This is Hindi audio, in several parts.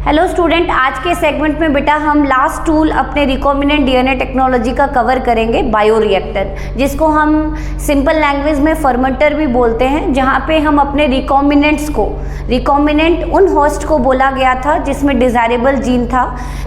हेलो स्टूडेंट, आज के सेगमेंट में बेटा हम लास्ट टूल अपने रिकॉम्बिनेंट डीएनए टेक्नोलॉजी का कवर करेंगे, बायोरिएक्टर, जिसको हम सिंपल लैंग्वेज में फर्मेंटर भी बोलते हैं, जहाँ पे हम अपने रिकॉम्बिनेंट्स को, रिकॉम्बिनेंट उन होस्ट को बोला गया था जिसमें डिजायरेबल जीन था,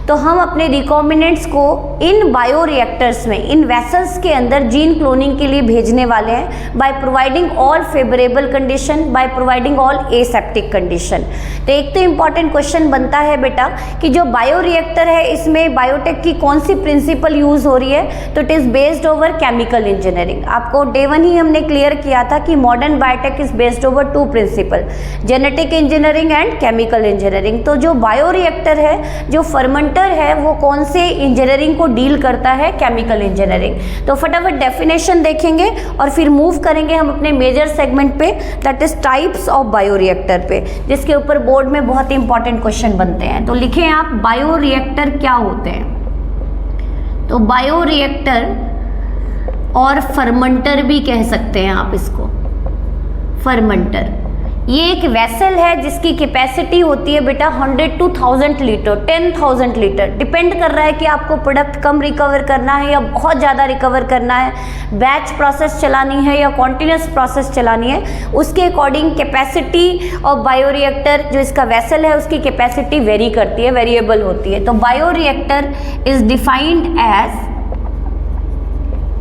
तो हम अपने रिकॉम्बिनेंट्स को इन बायोरिएक्टर्स में, इन वेसल्स के अंदर जीन क्लोनिंग के लिए भेजने वाले हैं bye providing all favourable condition, by providing all aseptic condition. तो एक तो इम्पॉर्टेंट क्वेश्चन बनता है बेटा कि जो बायोरिएक्टर है इसमें बायोटेक की कौन सी प्रिंसिपल यूज हो रही है, तो it is based over chemical engineering. आपको डे 1 ही हमने क्लियर किया था कि modern biotech is based over 2 principle, genetic engineering and chemical engineering. तो जो बायोरिएक्टर है, जो फर्मेंटर है, वो कौन से इंजीनियरिंग को डील करता है, केमिकल इंजीनियरिंग। तो फटाफट डेफिनेशन देखेंगे और फिर मूव करेंगे हम अपने मेजर सेगमेंट पे, that is types of bioreactor पे, जिसके ऊपर बोर्ड में बहुत इंपॉर्टेंट क्वेश्चन बनते हैं। तो लिखें आप, बायोरिएक्टर क्या होते हैं। तो बायोरिएक्टर और फर्मेंटर भी कह सकते हैं आप इसको, फर्मेंटर। ये एक वेसल है जिसकी कैपेसिटी होती है बेटा 100 to 1000 लीटर, 10,000 लीटर, डिपेंड कर रहा है कि आपको प्रोडक्ट कम रिकवर करना है या बहुत ज़्यादा रिकवर करना है, बैच प्रोसेस चलानी है या कॉन्टिन्यूस प्रोसेस चलानी है, उसके अकॉर्डिंग कैपेसिटी ऑफ बायोरिएक्टर, जो इसका वेसल है, उसकी कैपेसिटी वेरी करती है, वेरिएबल होती है। तो bioreactor is defined as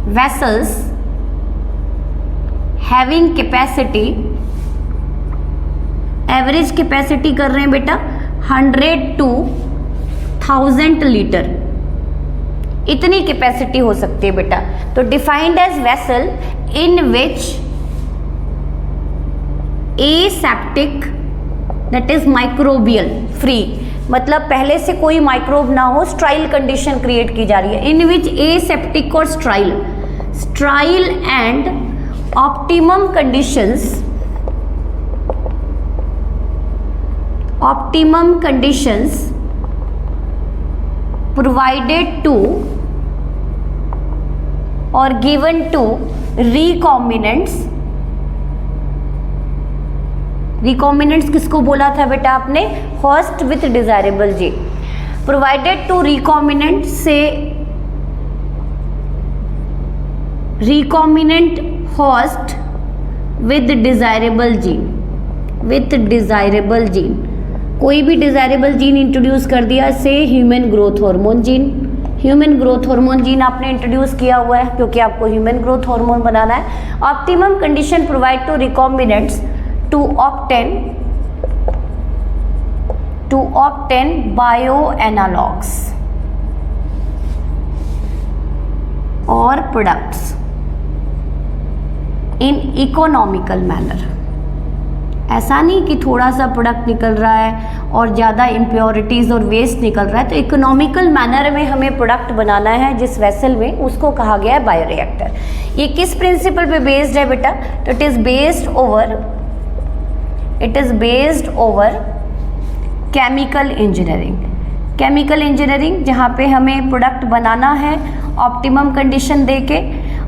vessels having capacity, average capacity कर रहे हैं बेटा 100 to 1000 लीटर, इतनी कैपेसिटी हो सकती है बेटा। तो defined as vessel in which aseptic, that is microbial free, मतलब पहले से कोई माइक्रोब ना हो, स्ट्राइल कंडीशन क्रिएट की जा रही है, इन विच एसेप्टिक और स्ट्राइल and optimum conditions provided to or given to recombinants किसको बोला था बेटा आपने, host with desirable gene, provided to recombinant से recombinant host with desirable gene, कोई भी डिजायरेबल जीन इंट्रोड्यूस कर दिया, से human growth hormone gene. Human growth hormone gene आपने इंट्रोड्यूस किया हुआ है क्योंकि आपको ह्यूमन ग्रोथ हार्मोन बनाना है। Optimum condition provide to recombinants to obtain bio analogues और प्रोडक्ट्स इन इकोनॉमिकल मैनर। ऐसा नहीं कि थोड़ा सा प्रोडक्ट निकल रहा है और ज़्यादा इम्प्योरिटीज़ और वेस्ट निकल रहा है, तो इकोनॉमिकल मैनर में हमें प्रोडक्ट बनाना है जिस वेसल में, उसको कहा गया है बायोरिएक्टर। ये किस प्रिंसिपल पे बेस्ड है बेटा, तो it is based over chemical engineering, जहाँ पे हमें प्रोडक्ट बनाना है ऑप्टिमम कंडीशन देके,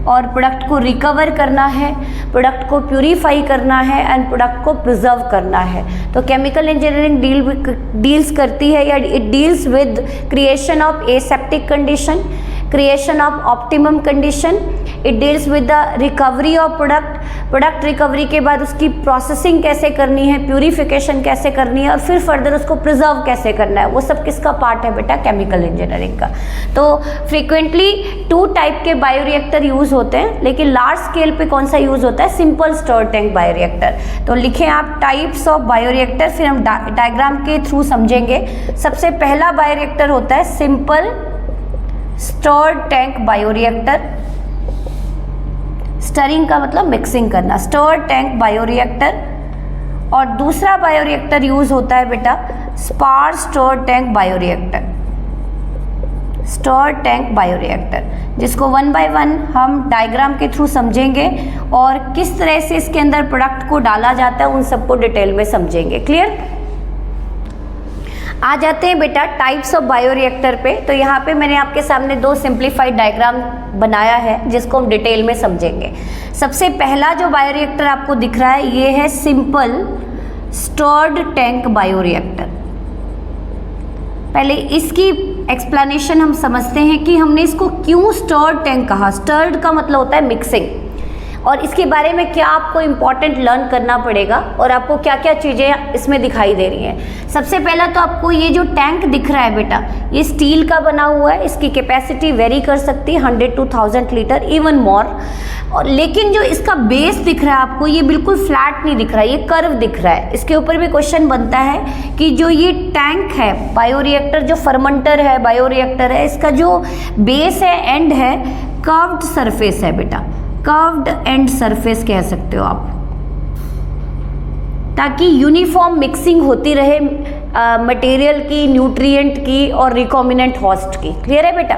और प्रोडक्ट को रिकवर करना है, प्रोडक्ट को प्यूरीफाई करना है एंड प्रोडक्ट को प्रिजर्व करना है। तो केमिकल इंजीनियरिंग डील्स करती है, या it deals with creation of aseptic condition, creation of optimum condition, it deals with the recovery of product recovery के बाद उसकी प्रोसेसिंग कैसे करनी है, प्यूरिफिकेशन कैसे करनी है, और फिर फर्दर उसको प्रिजर्व कैसे करना है, वो सब किसका पार्ट है बेटा, केमिकल इंजीनियरिंग का। तो फ्रीक्वेंटली 2 टाइप के बायोरिएक्टर यूज होते हैं, लेकिन लार्ज स्केल पे कौन सा यूज होता है, सिंपल स्टोर टैंक बायोरिएक्टर। तो लिखें आप टाइप्स ऑफ बायोरिएक्टर, फिर हम डायग्राम के थ्रू समझेंगे। सबसे पहला बायोरिएक्टर होता है simple store tank bioreactor, stirring का मतलब मिक्सिंग करना, स्टोर टैंक बायोरिएक्टर। और दूसरा बायोरिएक्टर यूज होता है बेटा स्पार्स स्टोर टैंक बायोरिएक्टर, जिसको 1 by 1 हम डायग्राम के थ्रू समझेंगे और किस तरह से इसके अंदर प्रोडक्ट को डाला जाता है उन सबको डिटेल में समझेंगे। क्लियर? आ जाते हैं बेटा टाइप्स ऑफ बायोरिएक्टर पे। तो यहाँ पे मैंने आपके सामने 2 सिंप्लीफाइड डायग्राम बनाया है जिसको हम डिटेल में समझेंगे। सबसे पहला जो बायोरिएक्टर आपको दिख रहा है ये है सिंपल स्टोर्ड टैंक बायोरिएक्टर। पहले इसकी एक्सप्लेनेशन हम समझते हैं कि हमने इसको क्यों स्टर्ड टैंक कहा। स्टर्ड का मतलब होता है मिक्सिंग, और इसके बारे में क्या आपको इम्पॉर्टेंट लर्न करना पड़ेगा और आपको क्या क्या चीज़ें इसमें दिखाई दे रही हैं। सबसे पहला तो आपको ये जो टैंक दिख रहा है बेटा, ये स्टील का बना हुआ है, इसकी कैपेसिटी वेरी कर सकती है 100 to 1000 लीटर इवन मोर। और लेकिन जो इसका बेस दिख रहा है आपको, ये बिल्कुल फ्लैट नहीं दिख रहा है, ये कर्व दिख रहा है। इसके ऊपर भी क्वेश्चन बनता है कि जो ये टैंक है बायोरिएक्टर, जो फर्मेंटर है बायोरिएक्टर है, इसका जो बेस है एंड है कर्व्ड सरफेस है बेटा, कर्व्ड एंड सरफेस कह सकते हो आप, ताकि यूनिफॉर्म मिक्सिंग होती रहे मटेरियल की, न्यूट्रिएंट की और रिकॉम्बिनेंट होस्ट की। क्लियर है बेटा?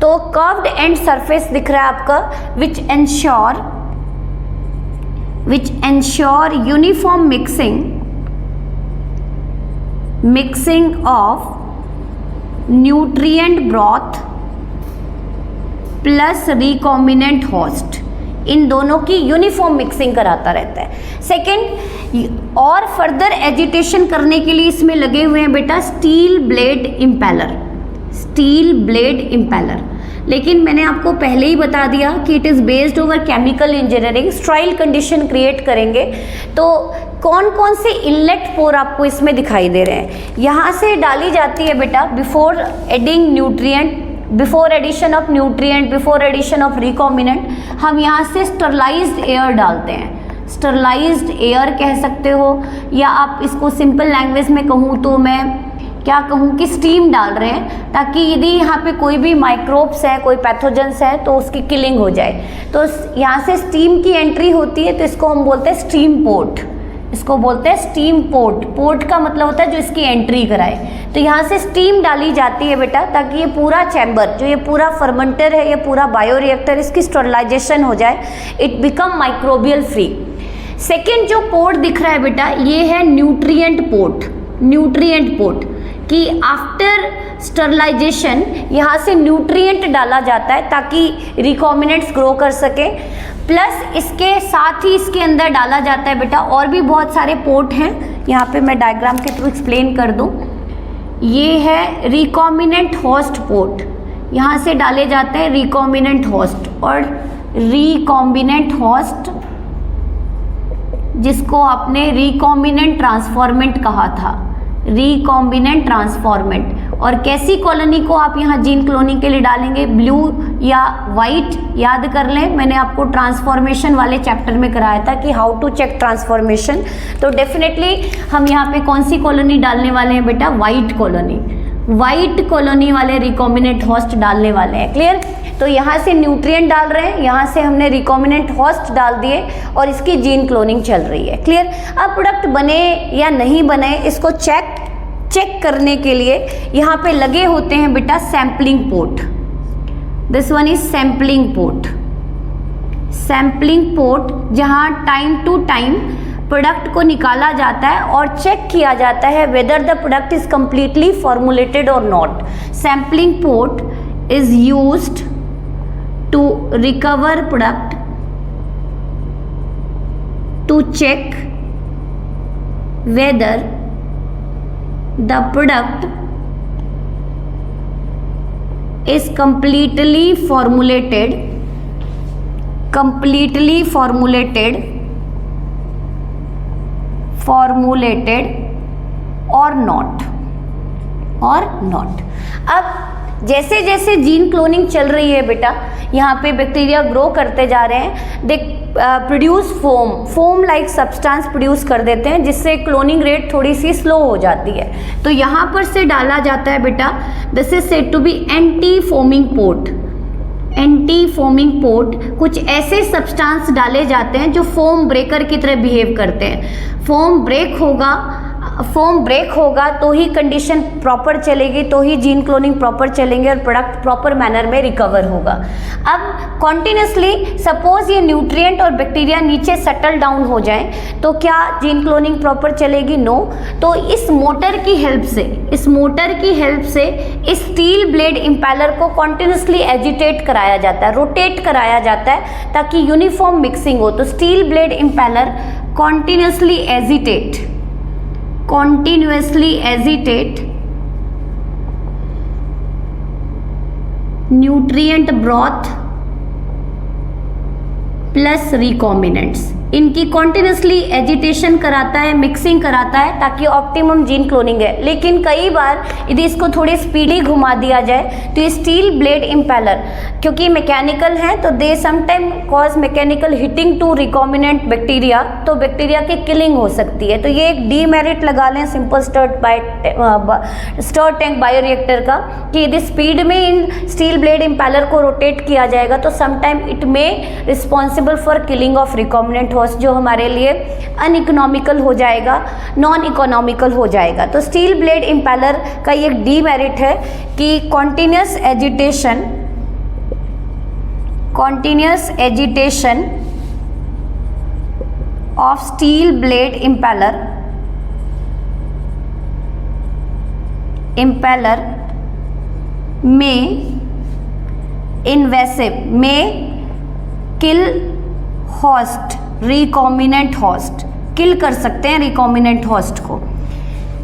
तो कर्व्ड एंड सरफेस दिख रहा है आपका, which ensure uniform mixing of nutrient broth plus recombinant host, इन दोनों की यूनिफॉर्म मिक्सिंग कराता रहता है। सेकंड, और फर्दर एजिटेशन करने के लिए इसमें लगे हुए हैं बेटा steel blade impeller, steel blade impeller. लेकिन मैंने आपको पहले ही बता दिया कि it is based over chemical engineering, स्ट्राइल condition create करेंगे। तो कौन कौन से इनलेट पोर आपको इसमें दिखाई दे रहे हैं? यहाँ से डाली जाती है बेटा before adding nutrient, before addition of nutrient, before addition of recombinant, हम यहाँ से स्टरलाइज्ड एयर डालते हैं। स्टरलाइज्ड एयर कह सकते हो, या आप इसको सिंपल लैंग्वेज में कहूँ तो मैं क्या कहूँ कि स्टीम डाल रहे हैं, ताकि यदि यहाँ पे कोई भी माइक्रोब्स है, कोई पैथोजेंस है तो उसकी किलिंग हो जाए। तो यहाँ से स्टीम की एंट्री होती है, तो इसको हम बोलते हैं स्टीम पोर्ट, इसको बोलते हैं स्टीम पोर्ट। पोर्ट का मतलब होता है जो इसकी एंट्री कराए। तो यहाँ से स्टीम डाली जाती है बेटा, ताकि ये पूरा चैम्बर, जो ये पूरा फर्मेंटर है, ये पूरा बायोरिएक्टर, इसकी स्टरलाइजेशन हो जाए, it become microbial free. Second जो पोर्ट दिख रहा है बेटा, ये है न्यूट्रिएंट पोर्ट। न्यूट्रिएंट पोर्ट कि आफ्टर स्टरलाइजेशन यहाँ से न्यूट्रिएंट डाला जाता है ताकि रिकॉम्बिनेंट्स ग्रो कर सके, प्लस इसके साथ ही इसके अंदर डाला जाता है बेटा और भी बहुत सारे पोर्ट हैं। यहाँ पे मैं डायग्राम के थ्रू एक्सप्लेन कर दूँ। ये है रिकॉम्बिनेंट होस्ट पोर्ट, यहाँ से डाले जाते हैं रिकॉम्बिनेंट होस्ट, और रिकॉम्बिनेंट होस्ट जिसको आपने रिकॉम्बिनेंट ट्रांसफॉर्मेंट कहा था, रिकॉम्बिनेंट ट्रांसफॉर्मेंट। और कैसी कॉलोनी को आप यहाँ जीन क्लोनिंग के लिए डालेंगे, ब्लू या वाइट, याद कर लें, मैंने आपको ट्रांसफॉर्मेशन वाले चैप्टर में कराया था कि हाउ टू चेक ट्रांसफॉर्मेशन। तो डेफिनेटली हम यहाँ पे कौन सी कॉलोनी डालने वाले हैं बेटा, वाइट कॉलोनी, वाइट कॉलोनी वाले रिकॉम्बिनेंट होस्ट डालने वाले हैं। क्लियर? तो यहाँ से न्यूट्रिएंट डाल रहे हैं, यहाँ से हमने रिकॉम्बिनेंट होस्ट डाल दिए और इसकी जीन क्लोनिंग चल रही है। क्लियर? अब प्रोडक्ट बने या नहीं बने इसको चेक करने के लिए यहाँ पे लगे होते हैं बेटा sampling port. This one is sampling port. Sampling port जहाँ टाइम टू टाइम प्रोडक्ट को निकाला जाता है और चेक किया जाता है whether the product is completely formulated और not. Sampling port is used to recover product, to check whether the product is completely formulated or not। अब जैसे जैसे जीन क्लोनिंग चल रही है बेटा, यहाँ पे बैक्टीरिया ग्रो करते जा रहे हैं, they produce foam like substance produce कर देते हैं, जिससे क्लोनिंग रेट थोड़ी सी स्लो हो जाती है। तो यहाँ पर से डाला जाता है बेटा, this is said to be anti foaming port. Anti foaming port, कुछ ऐसे सब्सटेंस डाले जाते हैं जो फोम ब्रेकर की तरह बिहेव करते हैं। फोम ब्रेक होगा तो ही कंडीशन प्रॉपर चलेगी, तो ही जीन क्लोनिंग प्रॉपर चलेंगे और प्रोडक्ट प्रॉपर मैनर में रिकवर होगा। अब कॉन्टिन्यूसली सपोज ये न्यूट्रिएंट और बैक्टीरिया नीचे सेटल डाउन हो जाए तो क्या जीन क्लोनिंग प्रॉपर चलेगी? नो। तो इस मोटर की हेल्प से इस स्टील ब्लेड इम्पेलर को कॉन्टिन्यूसली एजिटेट कराया जाता है, रोटेट कराया जाता है ताकि यूनिफॉर्म मिक्सिंग हो। तो steel blade impeller continuously agitate nutrient broth plus recombinants, इनकी कॉन्टिन्यूसली एजिटेशन कराता है, मिक्सिंग कराता है ताकि ऑप्टिमम जीन क्लोनिंग है। लेकिन कई बार यदि इसको थोड़ी स्पीडी घुमा दिया जाए तो ये स्टील ब्लेड इम्पेलर क्योंकि मैकेनिकल है तो they sometime cause mechanical hitting to recombinant bacteria, तो बैक्टीरिया की किलिंग हो सकती है। तो ये एक डीमेरिट लगा लें सिंपल स्टर्ड टैंक बायोरिएक्टर का कि यदि स्पीड में इन स्टील ब्लेड इम्पेलर को रोटेट किया जाएगा तो sometime it may responsible for killing of recombinant host, जो हमारे लिए अनइकोनॉमिकल हो जाएगा, नॉन इकोनॉमिकल हो जाएगा। तो स्टील ब्लेड इम्पेलर का ये डीमेरिट है कि continuous agitation of steel blade impeller में इन्वेसिव में किल होस्ट, रिकॉम्बिनेंट होस्ट, किल कर सकते हैं रिकॉम्बिनेंट होस्ट को।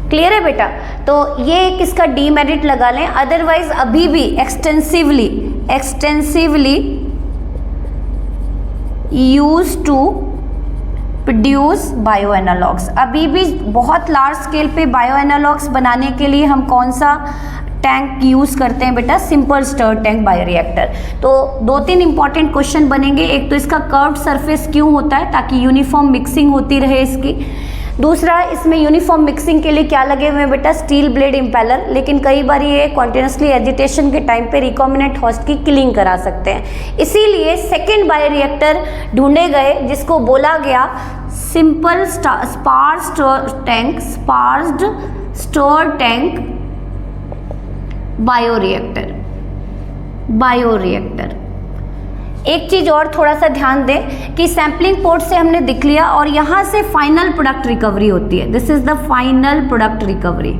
क्लियर है बेटा? तो ये एक इसका डीमेरिट लगा लें। अदरवाइज अभी भी extensively use to produce bio analogues, अभी भी बहुत लार्ज स्केल पे बायो एनालॉग्स बनाने के लिए हम कौन सा टैंक यूज़ करते हैं बेटा? Simple stirred tank bioreactor. तो 2-3 इंपॉर्टेंट क्वेश्चन बनेंगे। एक तो इसका कर्व्ड सरफेस क्यों होता है? ताकि यूनिफॉर्म मिक्सिंग होती रहे इसकी। दूसरा, इसमें यूनिफॉर्म मिक्सिंग के लिए क्या लगे हुए हैं बेटा? Steel blade impeller. लेकिन कई बार ये कॉन्टिन्यूसली एजिटेशन के टाइम पे रिकॉम्बिनेंट होस्ट की किलिंग करा सकते हैं। इसीलिए सेकेंड बायोरिएक्टर ढूंढे गए जिसको बोला गया सिंपल स्पार्स्ड स्टोर्ड टैंक बायोरिएक्टर। एक चीज़ और थोड़ा सा ध्यान दें कि सैम्पलिंग पोर्ट से हमने दिख लिया और यहाँ से फाइनल प्रोडक्ट रिकवरी होती है। This is the final product recovery.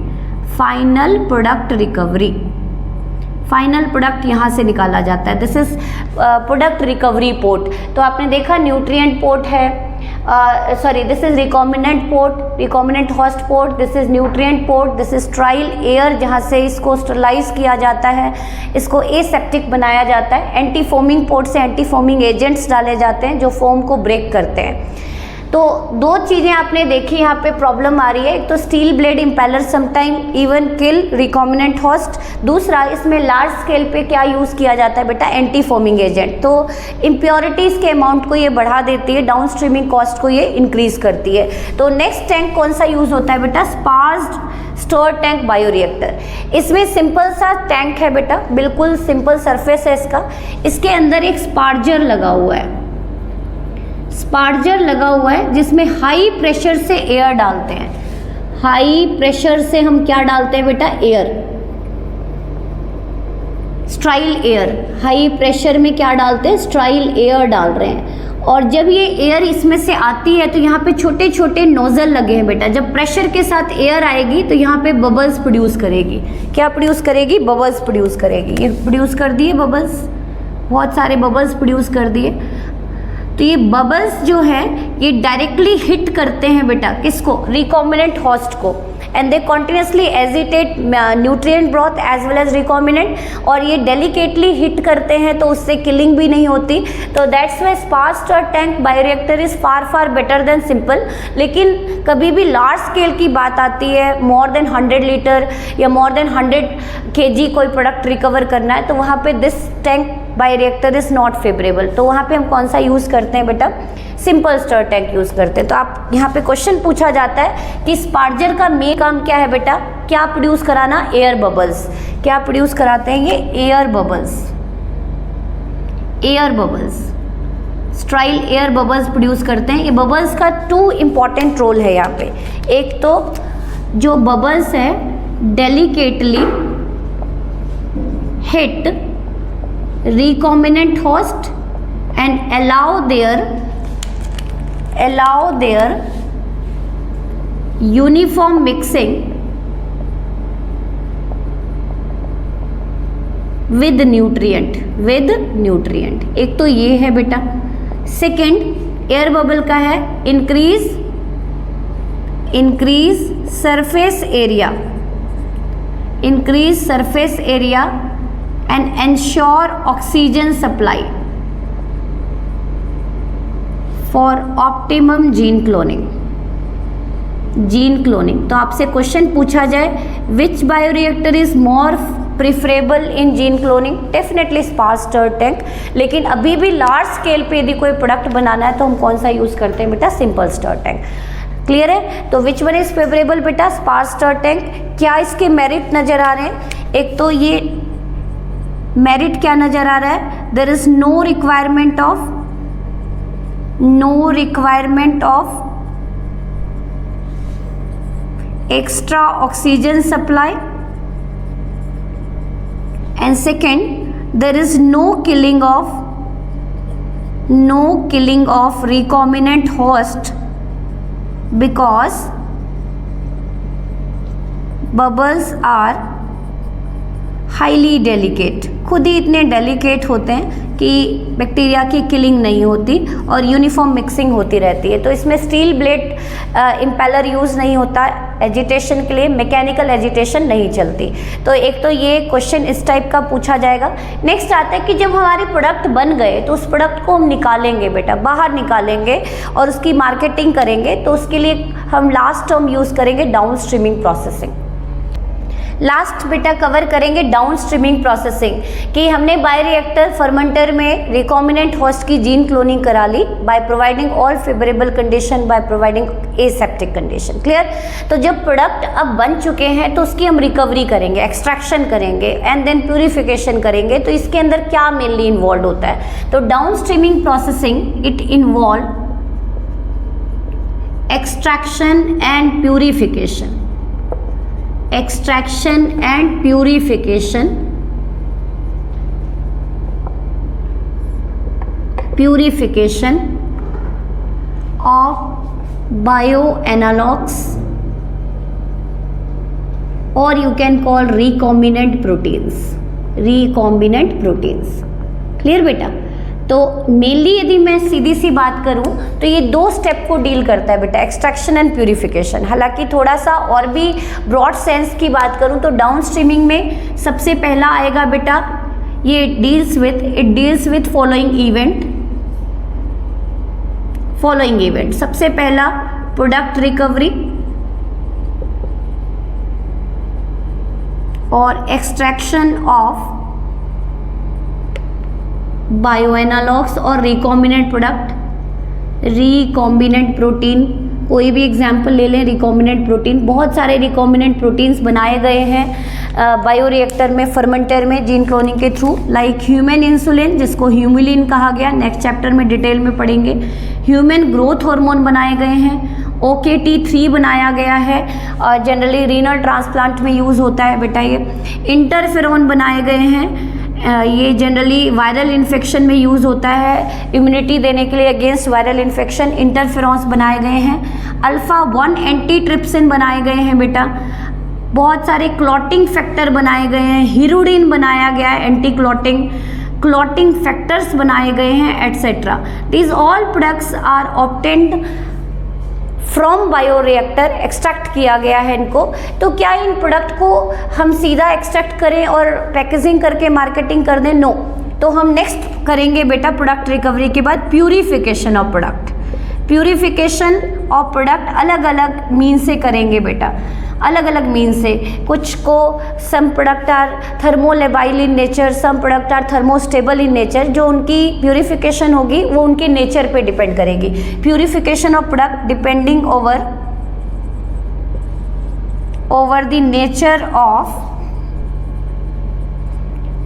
Final product यहाँ से निकाला जाता है। This is product recovery port. तो आपने देखा न्यूट्रिएंट पोर्ट है, this is recombinant host port, this is nutrient port, this is trial air जहाँ से इसको स्टरलाइज किया जाता है, इसको एसेप्टिक बनाया जाता है। एंटी फोमिंग पोर्ट से एंटी फोमिंग एजेंट्स डाले जाते हैं जो फोम को ब्रेक करते हैं। तो 2 चीज़ें आपने देखी यहाँ पे प्रॉब्लम आ रही है। एक तो steel blade impeller sometime even kill recombinant host. दूसरा, इसमें लार्ज स्केल पे क्या यूज़ किया जाता है बेटा? Anti foaming agent. तो इम्प्योरिटीज़ के अमाउंट को ये बढ़ा देती है, डाउन स्ट्रीमिंग कॉस्ट को ये इंक्रीज करती है। तो नेक्स्ट टैंक कौन सा यूज़ होता है बेटा? स्पार्स्ड स्टोर्ड टैंक बायोरिएक्टर। इसमें सिंपल सा टैंक है बेटा, बिल्कुल सिंपल सरफेस है इसका। इसके अंदर एक स्पार्जर लगा हुआ है, जिसमें हाई प्रेशर से एयर डालते हैं। हाई प्रेशर से हम क्या डालते हैं बेटा? Air, स्ट्राइल air. हाई प्रेशर में क्या डालते हैं? स्ट्राइल एयर डाल रहे हैं। और जब ये एयर इसमें से आती है तो यहाँ पे छोटे छोटे नोजल लगे हैं बेटा। जब प्रेशर के साथ एयर आएगी तो यहाँ पे बबल्स प्रोड्यूस करेगी। क्या प्रोड्यूस करेगी? बबल्स प्रोड्यूस करेगी। ये प्रोड्यूस कर दिए बबल्स, बहुत सारे बबल्स प्रोड्यूस कर दिए। तो ये बबल्स जो है ये डायरेक्टली हिट करते हैं बेटा किसको? रिकॉम्बिनेंट होस्ट को। And they continuously agitate nutrient broth as well as recombinant, और ये डेलिकेटली हिट करते हैं तो उससे किलिंग भी नहीं होती। तो that's why sparged tank bioreactor is far better than simple. लेकिन कभी भी लार्ज स्केल की बात आती है, मोर देन 100 लीटर या मोर देन 100 kg कोई प्रोडक्ट रिकवर करना है, तो वहाँ पे this tank bioreactor is not favourable. तो वहाँ पे हम कौन सा यूज़ करते हैं बेटा? सिंपल स्टर टैंक यूज़ करते हैं। तो आप यहाँ पे क्वेश्चन पूछा जाता है कि स्पार्जर का मेन काम क्या है बेटा? क्या प्रोड्यूस कराना? Air bubbles. क्या प्रोड्यूस कराते हैं ये? Air bubbles, स्ट्राइल air bubbles produce करते हैं। ये बबल्स का 2 इंपॉर्टेंट रोल है यहाँ पे। एक तो जो बबल्स है delicately hit recombinant host and allow their uniform mixing with nutrient। एक तो ये है बेटा। सेकेंड एयर बबल का है increase surface area and ensure oxygen supply for optimum gene cloning. Gene cloning, तो आपसे क्वेश्चन पूछा जाए which bioreactor is more preferable in gene cloning, definitely sparged stirred tank. लेकिन अभी भी लार्ज स्केल पे यदि कोई प्रोडक्ट बनाना है तो हम कौन सा यूज करते हैं बेटा, सिंपल स्टर टैंक। क्लियर है, तो विच वन इज फेवरेबल बेटा, स्पार्स स्टर टैंक। क्या इसके मेरिट नजर आ रहे हैं, एक तो ये मेरिट क्या नजर आ रहा है, there is no requirement of extra oxygen supply, and second there is no killing of recombinant host because bubbles are highly delicate, खुद ही इतने डेलिकेट होते हैं कि बैक्टीरिया की किलिंग नहीं होती और यूनिफॉर्म मिक्सिंग होती रहती है। तो इसमें स्टील ब्लेड इम्पेलर यूज़ नहीं होता एजिटेशन के लिए, मैकेनिकल एजिटेशन नहीं चलती। तो एक तो ये क्वेश्चन इस टाइप का पूछा जाएगा। नेक्स्ट आता है कि जब हमारे प्रोडक्ट बन गए तो उस प्रोडक्ट को हम निकालेंगे बेटा, बाहर निकालेंगे और उसकी मार्केटिंग करेंगे, तो उसके लिए हम लास्ट टर्म यूज़ करेंगे डाउन स्ट्रीमिंग प्रोसेसिंग। लास्ट बेटा कवर करेंगे डाउन स्ट्रीमिंग प्रोसेसिंग, कि हमने बायोरिएक्टर फर्मेंटर में रिकॉम्बिनेंट होस्ट की जीन क्लोनिंग करा ली by providing all favourable condition, by providing aseptic condition. Clear, तो जब प्रोडक्ट अब बन चुके हैं तो उसकी हम रिकवरी करेंगे, एक्सट्रैक्शन करेंगे एंड देन प्यूरिफिकेशन करेंगे। तो इसके अंदर क्या मेनली इन्वॉल्व होता है, तो down streaming processing it involve extraction and purification, extraction and purification of bioanalogues or you can call recombinant proteins, clear बेटा। तो मेनली यदि मैं सीधी सी बात करूं तो ये दो स्टेप को डील करता है बेटा, एक्सट्रैक्शन एंड प्यूरिफिकेशन। हालांकि थोड़ा सा और भी ब्रॉड सेंस की बात करूं तो डाउन स्ट्रीमिंग में सबसे पहला आएगा बेटा, ये it deals with following event. सबसे पहला प्रोडक्ट रिकवरी और एक्सट्रैक्शन ऑफ बायोएनालॉग्स और रिकॉम्बिनेंट प्रोडक्ट, रिकॉम्बिनेंट प्रोटीन, कोई भी एग्जाम्पल ले लें, रिकॉम्बिनेंट प्रोटीन। बहुत सारे रिकॉम्बिनेंट प्रोटीन्स बनाए गए हैं बायोरिएक्टर में, फर्मेंटर में जीन क्लोनिंग के थ्रू, लाइक ह्यूमन इंसुलिन जिसको ह्यूमुलिन कहा गया, नेक्स्ट चैप्टर में डिटेल में पढ़ेंगे। ह्यूमन ग्रोथ हार्मोन बनाए गए हैं, OKT3 बनाया गया है, जनरली रीनल ट्रांसप्लांट में यूज़ होता है बेटा ये। इंटरफेरोन बनाए गए हैं, ये जनरली वायरल इन्फेक्शन में यूज़ होता है, इम्यूनिटी देने के लिए अगेंस्ट वायरल इन्फेक्शन। इंटरफेरॉन्स बनाए गए हैं, अल्फा-1 एंटी ट्रिप्सिन बनाए गए हैं बेटा, बहुत सारे क्लॉटिंग फैक्टर बनाए गए हैं, हिरुडिन बनाया गया है एंटी क्लॉटिंग फैक्टर्स बनाए गए हैं, etcetera. These all products are obtained from bioreactor, extract किया गया है इनको। तो क्या इन प्रोडक्ट को हम सीधा एक्सट्रैक्ट करें और पैकेजिंग करके मार्केटिंग कर दें? नो। तो हम नेक्स्ट करेंगे बेटा प्रोडक्ट रिकवरी के बाद purification of product. Purification of product अलग अलग मीन से करेंगे बेटा, अलग अलग मीन से। कुछ को some product are thermolabile in nature, some product are thermostable in nature. जो उनकी प्यूरिफिकेशन होगी वो उनके नेचर पे डिपेंड करेगी। Purification of product depending over the nature of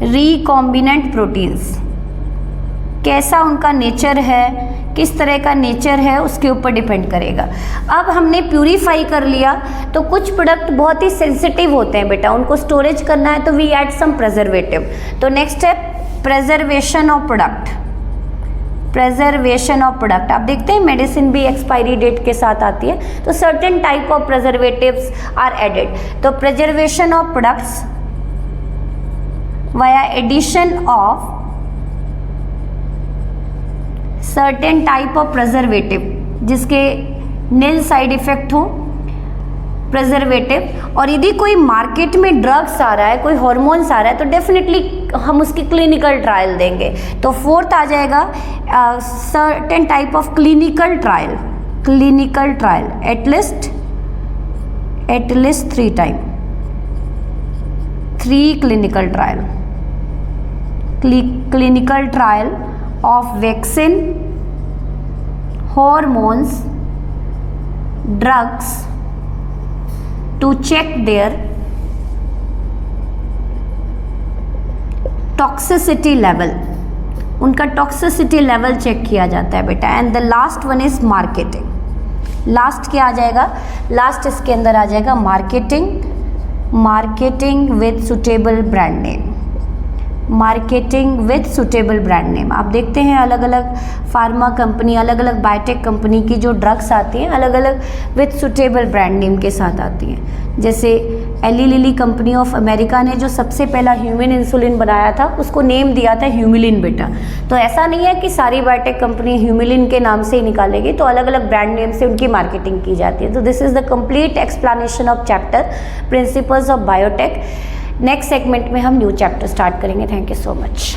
recombinant proteins, कैसा उनका नेचर है, किस तरह का नेचर है, उसके ऊपर डिपेंड करेगा। अब हमने प्यूरीफाई कर लिया तो कुछ प्रोडक्ट बहुत ही सेंसिटिव होते हैं बेटा, उनको स्टोरेज करना है तो वी ऐड सम प्रिजर्वेटिव। तो नेक्स्ट है preservation of product. Preservation of product, आप देखते हैं मेडिसिन भी एक्सपायरी डेट के साथ आती है, तो certain type of preservatives are added. तो preservation of products via addition of certain type of preservative जिसके निल साइड इफेक्ट हो, प्रिजर्वेटिव। और यदि कोई मार्केट में ड्रग्स आ रहा है, कोई हार्मोन्स आ रहा है, तो डेफिनेटली हम उसकी क्लिनिकल ट्रायल देंगे। तो फोर्थ आ जाएगा certain type of clinical trial, at least 3 time, 3 clinical trial of vaccine, hormones, drugs to check their toxicity level, उनका टॉक्सिसिटी लेवल चेक किया जाता है बेटा। And the last one is marketing. Last क्या आ जाएगा? लास्ट इसके अंदर आ जाएगा marketing with suitable brand name, marketing with suitable brand name. आप देखते हैं अलग अलग फार्मा कंपनी, अलग अलग बायोटेक कंपनी की जो ड्रग्स आती हैं अलग अलग विद सुटेबल ब्रांड नेम के साथ आती हैं। जैसे Eli Lilly company of America ने जो सबसे पहला ह्यूमन इंसुलिन बनाया था उसको नेम दिया था ह्यूमिलिन बेटा। तो ऐसा नहीं है कि सारी बायोटेक कंपनी ह्यूमिलिन के नाम से ही निकालेगी, तो अलग अलग ब्रांड नेम से उनकी मार्केटिंग की जाती है। तो this is the complete explanation of chapter principles of biotech. Next segment में हम न्यू चैप्टर स्टार्ट करेंगे। Thank you so much.